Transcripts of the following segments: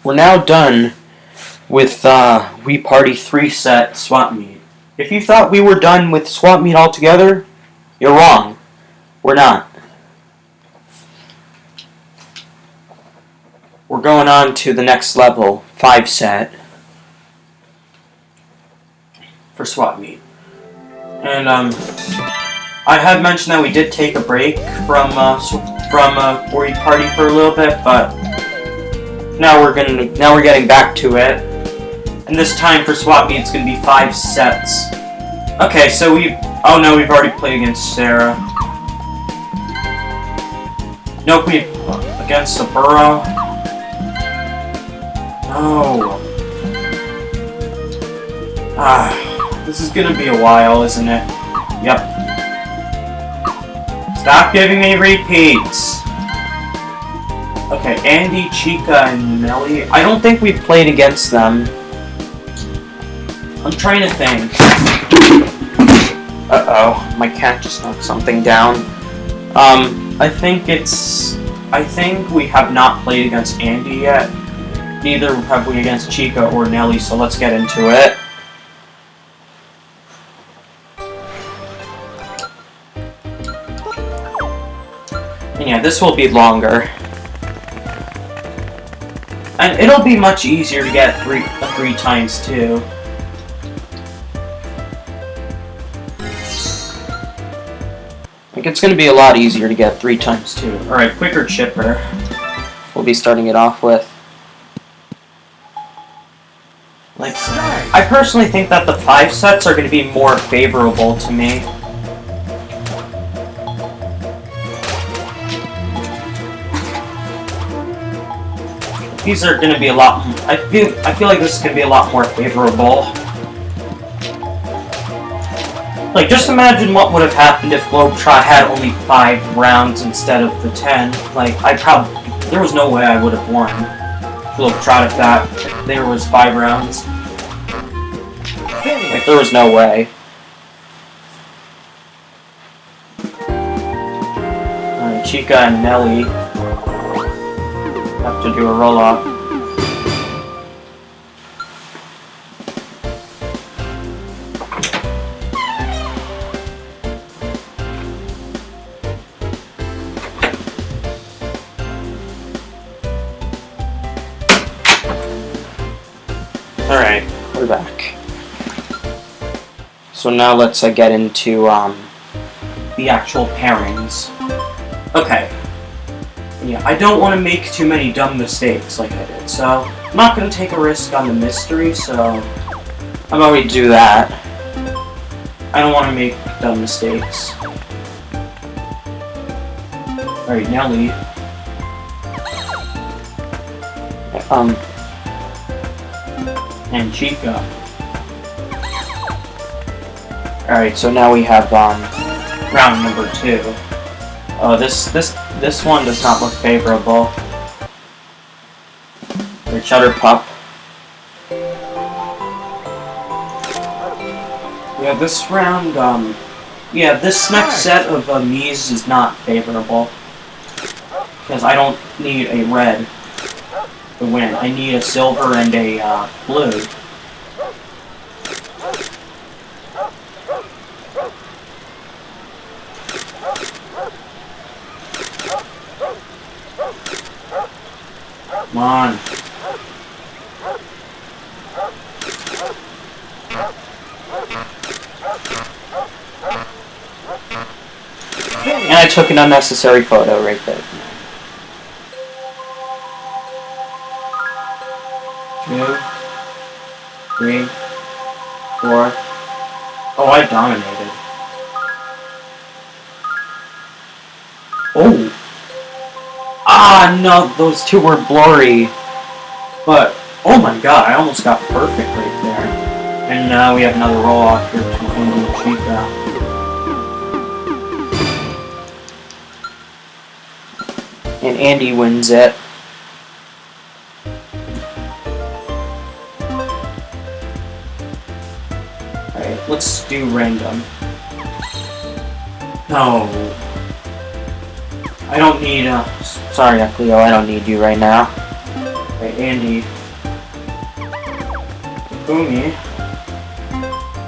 We're now done with Wii Party 3 set swap meet. If you thought we were done with swap meet altogether, you're wrong. We're not. We're going on to the next level, 5 set, for swap meet. And I had mentioned that we did take a break from Wii Party for a little bit, but now we're getting back to it. And this time for swap meet, it's gonna be 5 sets. Okay, so we've already played against Sarah. Nope, against the Burrow. No. This is gonna be a while, isn't it? Yep. Stop giving me repeats. Okay, Andy, Chica, and Nelly. I don't think we've played against them. I'm trying to think. Uh-oh, my cat just knocked something down. I think we have not played against Andy yet. Neither have we against Chica or Nelly, so let's get into it. And yeah, this will be longer. And it'll be much easier to get three times too. Like, it's going to be a lot easier to get 3 times 2. Alright, quicker chipper. We'll be starting it off with. Like, I personally think that the 5 sets are going to be more favorable to me. These are going to be a lot. I feel like this is going to be a lot more favorable. Like, just imagine what would have happened if Globetrot had only 5 rounds instead of the 10. Like, there was no way I would have won Globetrot if there was 5 rounds. Like, there was no way. Alright, Chica and Nelly have to do a roll-off. Alright, we're back. So now let's get into the actual pairings. Okay. Yeah, I don't want to make too many dumb mistakes like I did, so I'm not going to take a risk on the mystery, so I'm going to do that. I don't want to make dumb mistakes. Alright, Nelly. And Chica. Alright, so now we have round number 2. Oh, this one does not look favorable. The cheddar pup. Yeah, this round, this next set of Mii's is not favorable. Because I don't need a red to win. I need a silver and a blue. Come on. And I took an unnecessary photo right there. 2, 3, 4. Oh, I dominated. Oh! Ah, no, those 2 were blurry. But, oh my god, I almost got perfect right there. And now we have another roll-off here to Andy and Chica. And Andy wins it. Alright, let's do random. No. I don't need, sorry, Cleo, I don't need you right now. Okay, Andy. Takumi.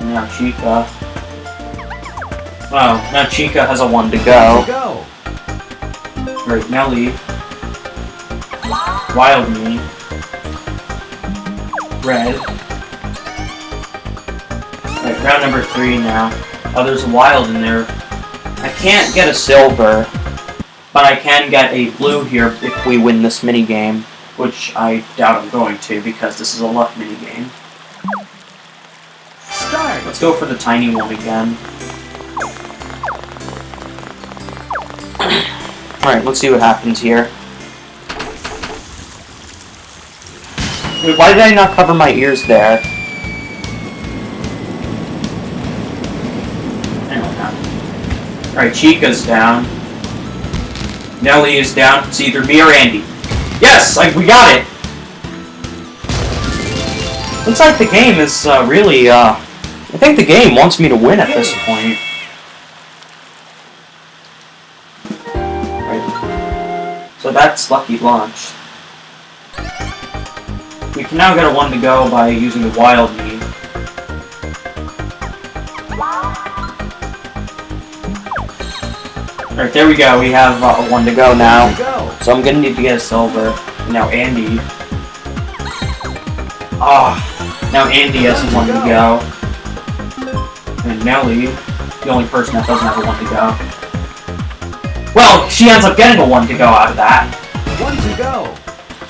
And now Chica. Oh, now Chica has a 1 to go. Right, Nelly. Wild Me. Red. Right, round number 3 now. Oh, there's a wild in there. I can't get a silver, but I can get a blue here if we win this minigame, which I doubt I'm going to because this is a luck minigame. Let's go for the tiny one again. Alright, let's see what happens here. Wait, why did I not cover my ears there? Alright, Chica's down. Nelly is down. It's either me or Andy. Yes! We got it! Looks like the game is really, I think the game wants me to win at this point. Right. So that's Lucky Launch. We can now get a 1 to go by using the Wild Me. Alright, there we go. We have a 1 to go now. So I'm gonna need to get a silver. And now Andy. Now Andy has a 1 to go. And Nelly, the only person that doesn't have a 1 to go. Well, she ends up getting a 1 to go out of that. 1 to go.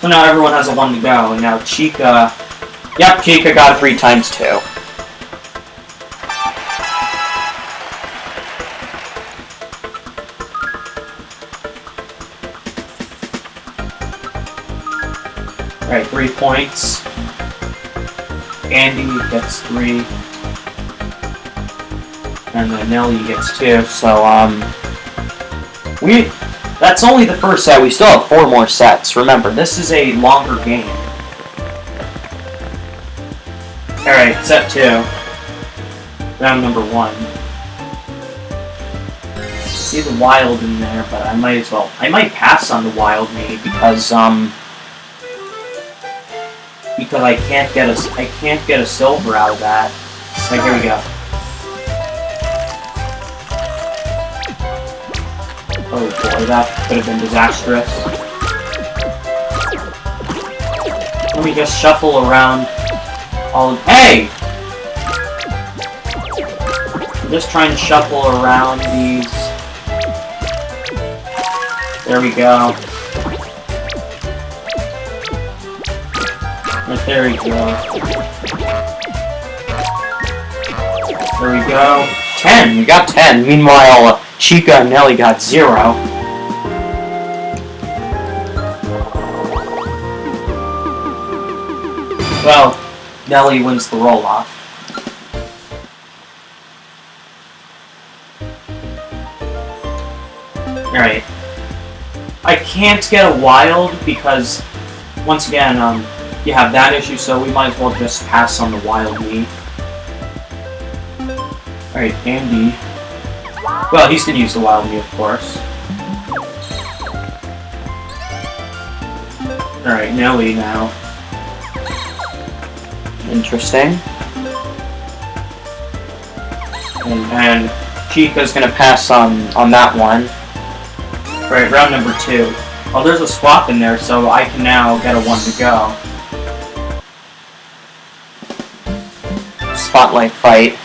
So now everyone has a 1 to go. And now Chica. Yep, Chica got 3 times 2. Alright, 3 points. Andy gets 3. And then Nelly gets 2. So, that's only the first set. We still have 4 more sets. Remember, this is a longer game. Alright, set 2. Round number 1. See the wild in there, but I might as well. I might pass on the wild me because I can't get a silver out of that. Like, here we go. Oh boy, that could have been disastrous. Let me just shuffle around all of... Hey! I'm just trying to shuffle around these. There we go. Right there we go. There we go. 10! We got 10. Meanwhile, Chica and Nelly got 0. Well, Nelly wins the roll-off. Alright. I can't get a wild because, once again, you have that issue, so we might as well just pass on the wild meat. Alright, Andy. Well, he's gonna use the wild meat, of course. Alright, Nelly now. Interesting. And Chica's gonna pass on that one. Alright, round number 2. Oh, there's a swap in there, so I can now get a 1 to go. Spotlight fight.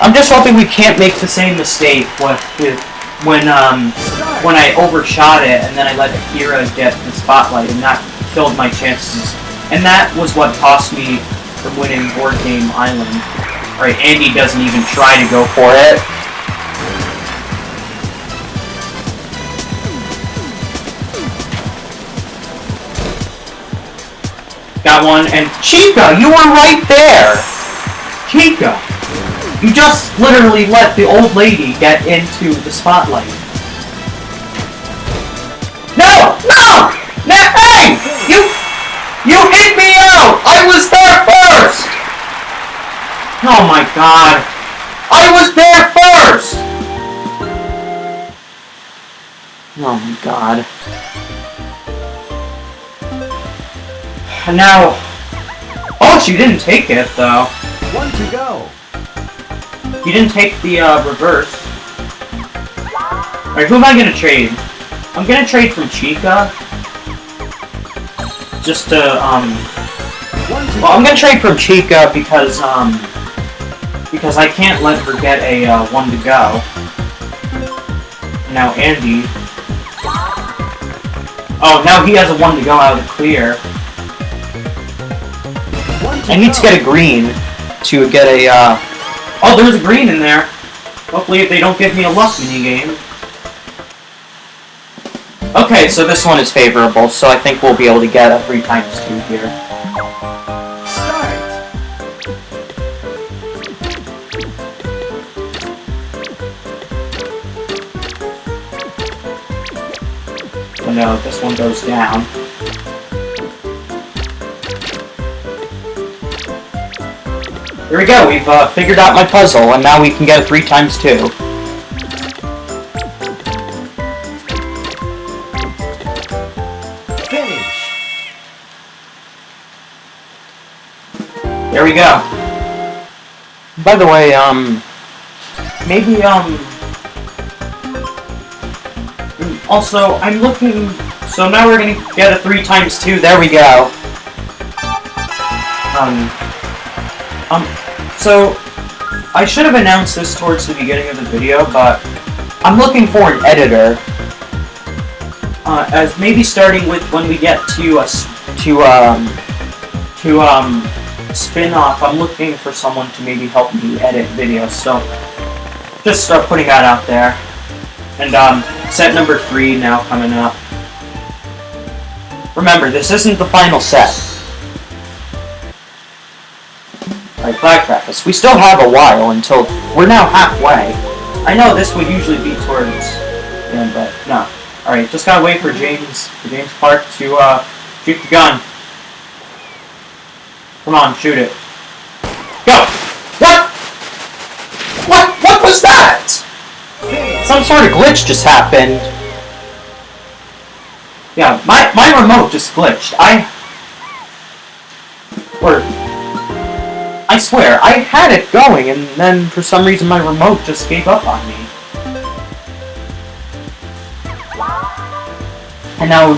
I'm just hoping we can't make the same mistake when I overshot it and then I let Akira get the spotlight and that killed my chances. And that was what cost me from winning Board Game Island. Alright, Andy doesn't even try to go for it. Got one, and Chica, you were right there! Chica! You just literally let the old lady get into the spotlight. No! No! No! Hey! You hit me out! I was there first! Oh my god. I was there first! Oh my god. Now... Oh, she didn't take it, though. 1 to go. You didn't take the, reverse. Alright, who am I gonna trade? I'm gonna trade from Chica. Just to, well, I'm gonna trade from Chica because I can't let her get a, 1 to go. Now Andy. Oh, now he has a 1 to go out of the clear. I need to get a green to get a, Oh, there's a green in there. Hopefully if they don't give me a luck minigame. Okay, so this one is favorable, so I think we'll be able to get a 3x2 here. Start. Oh no, this one goes down. There we go, we've figured out my puzzle, and now we can get a 3x2. Finish. There we go. By the way, maybe, also, I'm looking, so now we're gonna get a 3x2, there we go. So, I should have announced this towards the beginning of the video, but I'm looking for an editor. As maybe starting with when we get to spin-off, I'm looking for someone to maybe help me edit videos, so just start putting that out there. And set number 3 now coming up. Remember, this isn't the final set. Alright, flag practice. We still have a while until... We're now halfway. I know this would usually be towards the end, but no. Alright, just gotta wait for James Park to shoot the gun. Come on, shoot it. Go! What? What was that? Some sort of glitch just happened. Yeah, my remote just glitched. I swear, I had it going, and then for some reason my remote just gave up on me. And now,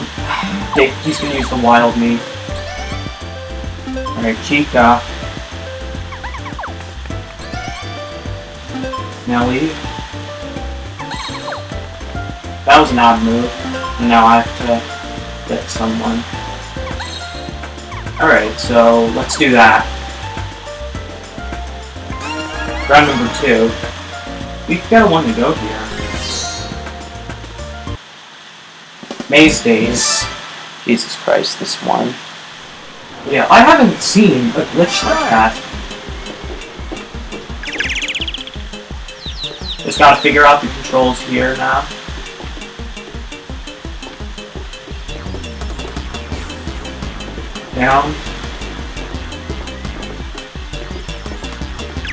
he's gonna use the wild me. Alright, Chica. Nelly. That was an odd move. And now I have to get someone. Alright, so let's do that. Round number 2. We've got a 1 to go here. Maze Days. Jesus Christ, this one. Yeah, I haven't seen a glitch like that. Just gotta figure out the controls here now. Down.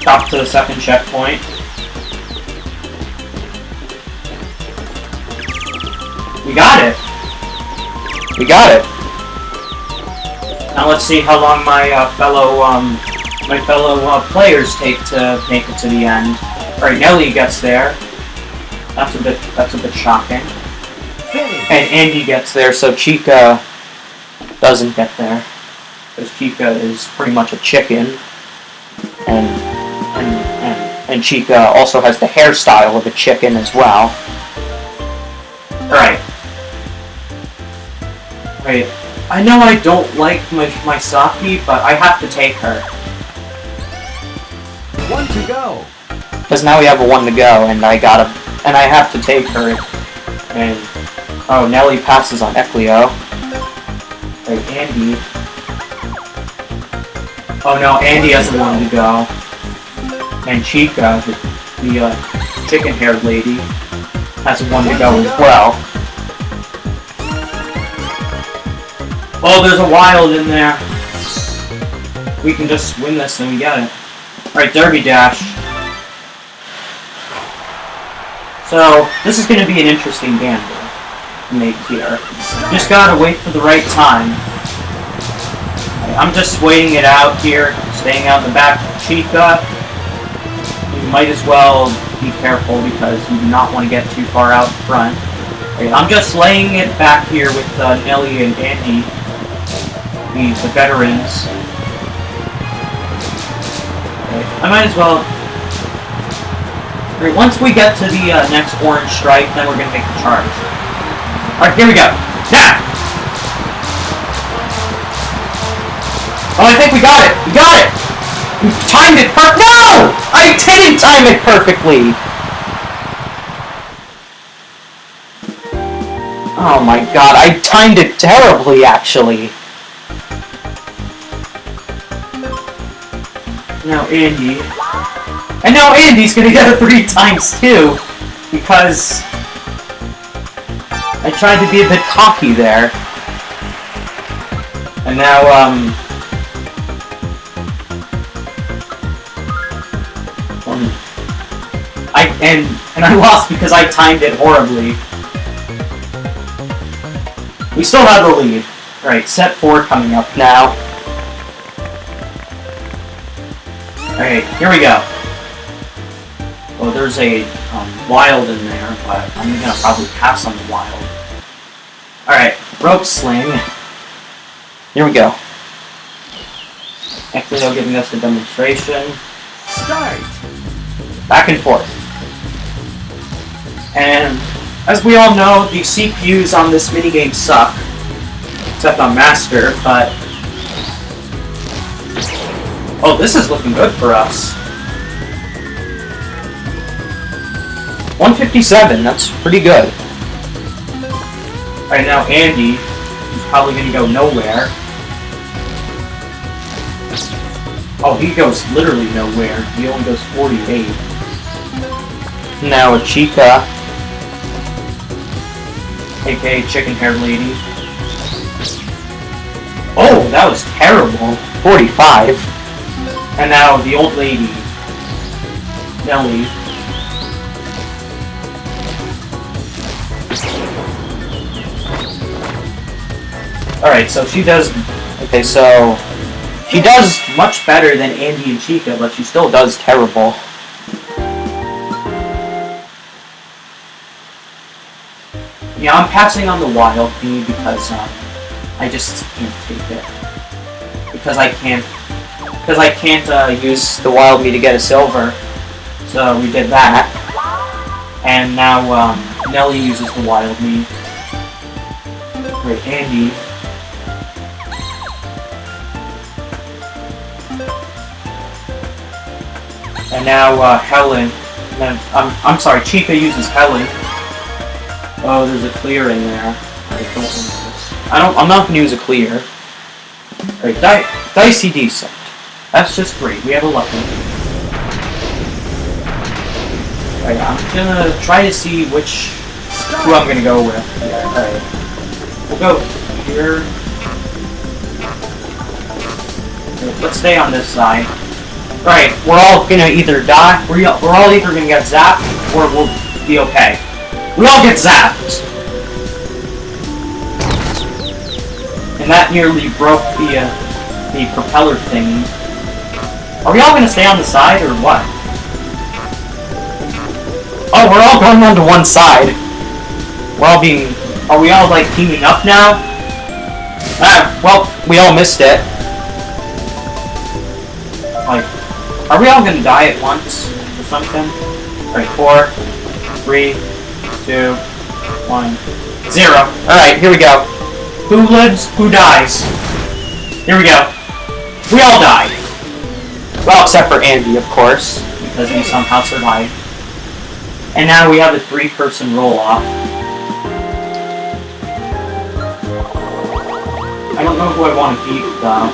Up to the second checkpoint. We got it! We got it! Now let's see how long my fellow players take to make it to the end. Alright, Nelly gets there. That's a bit shocking. And Andy gets there, so Chica doesn't get there. Because Chica is pretty much a chicken. And Chica also has the hairstyle of a chicken as well. Alright. Right. I know I don't like my Saki, but I have to take her. 1 to go. Because now we have a 1 to go, and I have to take her. And oh, Nelly passes on Eclio. Right, Andy. Oh no, Andy has a 1 to go. And Chica, the chicken-haired lady, has a 1 to go as well. Oh, there's a wild in there. We can just win this and we get it. Alright, Derby Dash. So, this is going to be an interesting gamble to make here. Just gotta wait for the right time. I'm just waiting it out here, staying out in the back. Chica, you might as well be careful because you do not want to get too far out front. Okay, I'm just laying it back here with Nelly and Andy, the veterans. Okay, I might as well. Okay, once we get to the next orange stripe, then we're gonna make the charge. All right, here we go. Now. Oh, I think we got it! We got it! We timed it No! I didn't time it perfectly! Oh my god, I timed it terribly, actually. Now Andy. And now Andy's gonna get it 3 times too, because I tried to be a bit cocky there. And now, and I lost because I timed it horribly. We still have the lead. Alright, set 4 coming up now. Alright, here we go. Oh, there's a wild in there, but I'm gonna probably pass on the wild. Alright, rope sling. Here we go. Actually, they're giving us a demonstration. Start! Back and forth. And as we all know, the CPUs on this minigame suck. Except on Master, but... Oh, this is looking good for us. 157, that's pretty good. Alright, now Andy, who's probably gonna go nowhere. Oh, he goes literally nowhere. He only goes 48. Now a chica. AKA chicken-haired lady. Oh, that was terrible. 45. And now the old lady. Nelly. Alright, so she does... Okay, so... She does much better than Andy and Chica, but she still does terrible. Yeah, I'm passing on the wild bee because I just can't take it. Because I can't use the wild bee to get a silver. So we did that. And now Nelly uses the wild bee. Wait, Andy. And now Helen. And then, I'm sorry, Chica uses Helen. Oh, there's a clear in there. I'm not gonna use a clear. Alright, dicey decent. That's just great. We have a lucky. Alright, I'm gonna try to see who I'm gonna go with. Yeah, alright. We'll go here. Okay, let's stay on this side. Alright, we're all gonna either die, we're all either gonna get zapped, or we'll be okay. We all get zapped! And that nearly broke the propeller thingy. Are we all gonna stay on the side, or what? Oh, we're all going onto one side. Are we all, like, teaming up now? Well, we all missed it. Like, are we all gonna die at once, or something? Alright, 4, 3, 2, 1, 0. Alright, here we go. Who lives, who dies? Here we go. We all died. Well, except for Andy, of course, because he somehow survived. And now we have a 3-person roll-off. I don't know who I want to beat, though.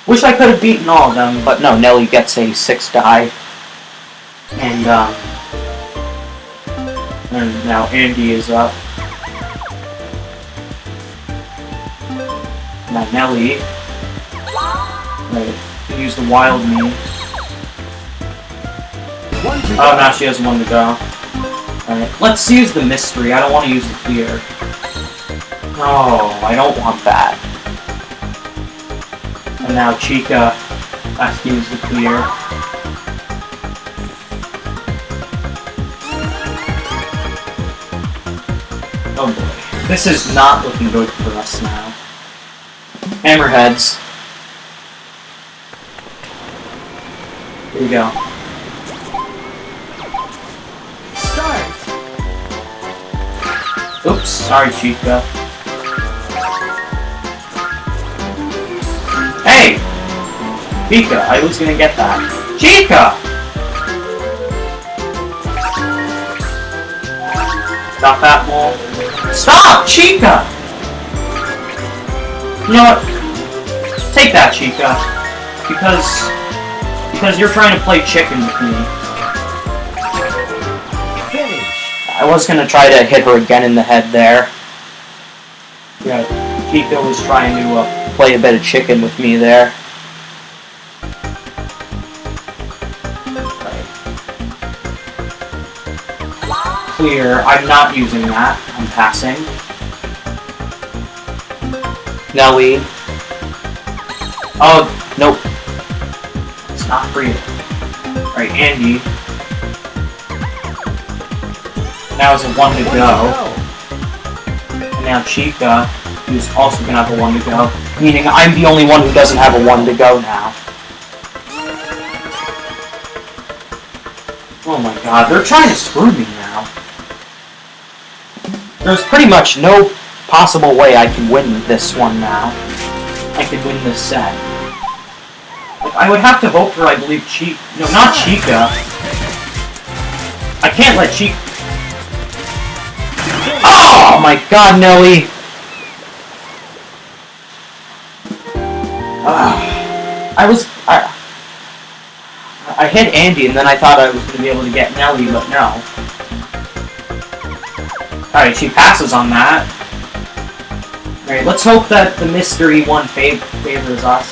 Wish I could have beaten all of them, but no, Nelly gets a 6 die. And now Andy is up. Now Nelly. Right, use the wild me. Oh, now she has 1 to go. Alright, let's use the mystery. I don't want to use the clear. Oh, I don't want that. And now Chica has to use the clear. Oh boy. This is not looking good for us now. Hammerheads. Here we go. Start! Oops, sorry, Chica. Hey! Chica, I was gonna get that. Chica! Stop that mole. Stop, Chica! You know what? Take that, Chica. Because you're trying to play chicken with me. Finish! I was gonna try to hit her again in the head there. Yeah, Chica was trying to play a bit of chicken with me there. Right. Clear. I'm not using that. I'm passing. Nelly. Oh, nope. It's not for you. Alright, Andy. Now it's a 1 to go. And now Chica, who's also gonna have a 1 to go. Meaning I'm the only one who doesn't have a 1 to go now. Oh my god, they're trying to screw me now. There's pretty much no possible way I can win this one now. I can win this set. Like, I would have to vote for, I believe, No, not Chica. I can't let Chica... Oh my god, Nelly! I hit Andy and then I thought I was going to be able to get Nelly, but no. Alright, she passes on that. Alright, let's hope that the mystery one favors us.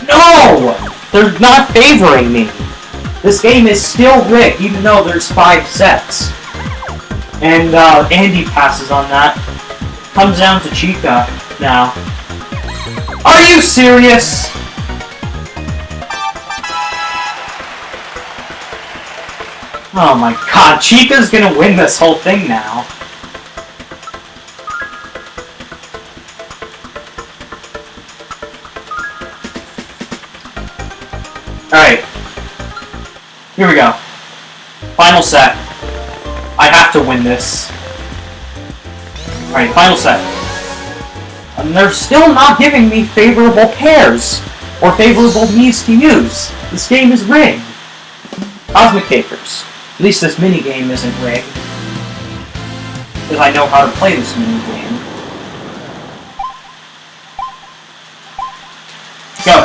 No! They're not favoring me! This game is still rigged, even though there's 5 sets. And Andy passes on that. Comes down to Chica now. Are you serious? Oh my god, Chica's gonna win this whole thing now. Alright. Here we go. Final set. I have to win this. Alright, final set. And they're still not giving me favorable pairs or favorable Miis to use. This game is rigged. Cosmic Capers. At least this minigame isn't rigged. Because I know how to play this minigame. Go!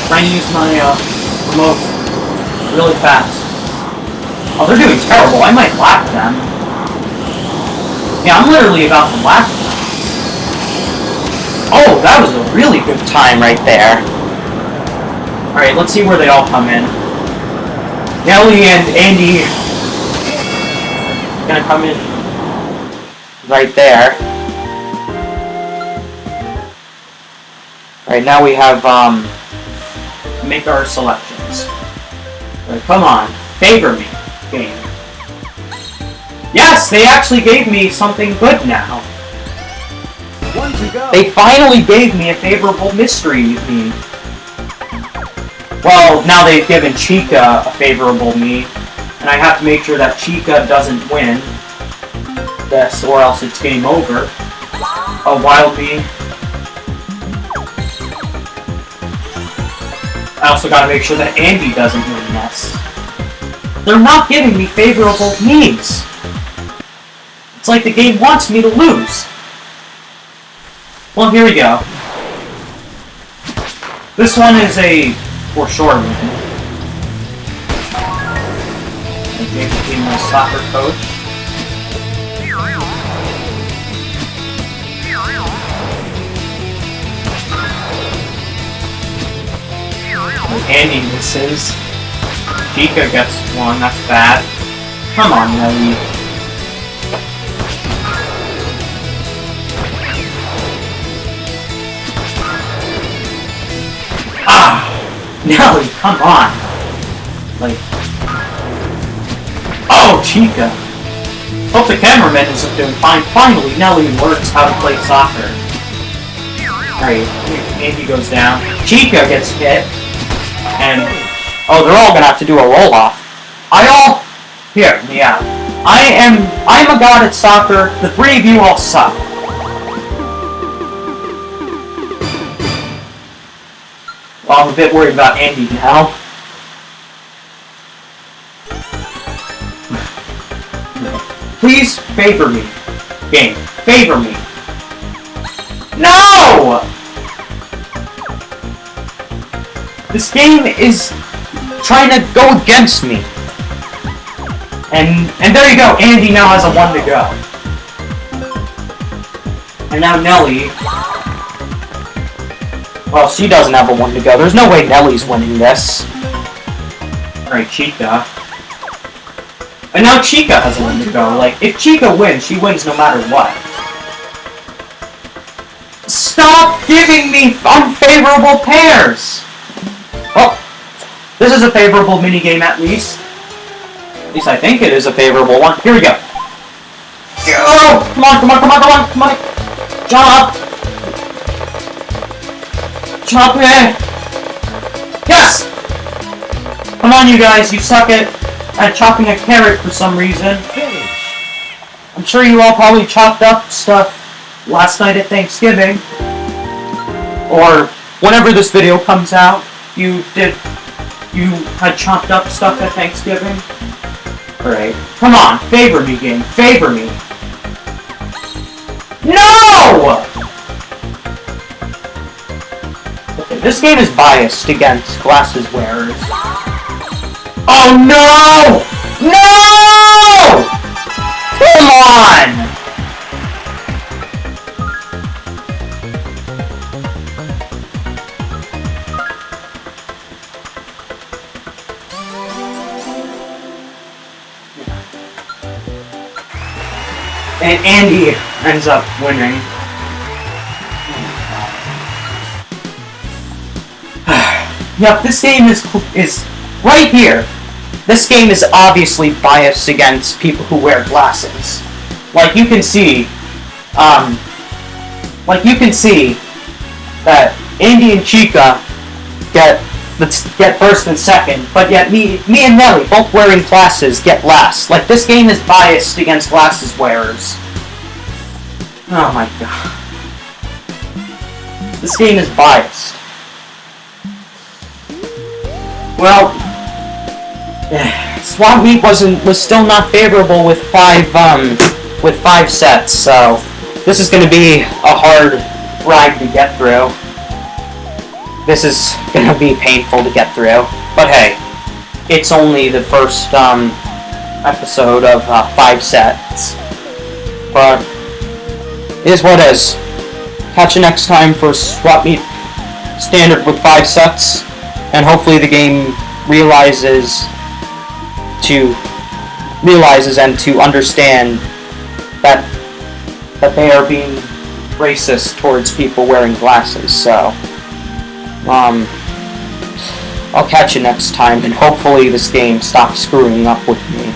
Trying to use my remote really fast. Oh, they're doing terrible. I might lap them. Yeah, I'm literally about to lap them. Oh, that was a really good time right there. Alright, let's see where they all come in. Nelly and Andy gonna come in right there. Alright, now we have make our selections. Right, come on, favor me, game. Yes, they actually gave me something good now. 1 to go. They finally gave me a favorable mystery Mii. Well, now they've given Chica a favorable Mii, and I have to make sure that Chica doesn't win this, or else it's game over. A wild Mii. I also gotta make sure that Andy doesn't win this. They're not giving me favorable Miis. It's like the game wants me to lose. Well, here we go. This one is a for sure win. James being my soccer coach. Andy misses. Chica gets one, that's bad. Come on, Nelly. Ah! Nelly, come on! Like... Oh, Chica! Hope the cameraman isn't doing fine. Finally, Nelly learns how to play soccer. Alright, Andy goes down. Chica gets hit. And... Oh, they're all gonna have to do a roll-off. Here, yeah. I'm a god at soccer. The three of you all suck. Well, I'm a bit worried about Andy now. Please favor me. Game, favor me. No! This game is trying to go against me. And there you go, Andy now has a 1 to go. And now Nelly... Well, she doesn't have a 1 to go. There's no way Nelly's winning this. Alright, Chica. And now Chica has a 1 to go. Like, if Chica wins, she wins no matter what. Stop giving me unfavorable pairs! Well, this is a favorable minigame at least. At least I think it is a favorable one. Here we go. Oh! Come on, come on, come on, come on, come on! Chop! Chop it! Yes! Come on, you guys, you suck at chopping a carrot for some reason. I'm sure you all probably chopped up stuff last night at Thanksgiving. Or whenever this video comes out, you had chopped up stuff at Thanksgiving. Alright. Come on, favor me, game. Favor me. No! Okay, this game is biased against glasses wearers. Oh no! No! Come on! And Andy ends up winning. Yep, this game is right here. This game is obviously biased against people who wear glasses. Like you can see that Andy and Chica get first and second, but yet me and Nelly, both wearing glasses, get last. Like, this game is biased against glasses wearers. Oh my god. This game is biased. Well, Swap Meet was still not favorable with five sets, so this is going to be a hard ride to get through. This is gonna be painful to get through, but hey, it's only the first episode of 5 sets. But it is what it is. Catch you next time for Swap Meet Standard with 5 sets, and hopefully the game realizes and to understand that they are being racist towards people wearing glasses. So. I'll catch you next time, and hopefully this game stops screwing up with me.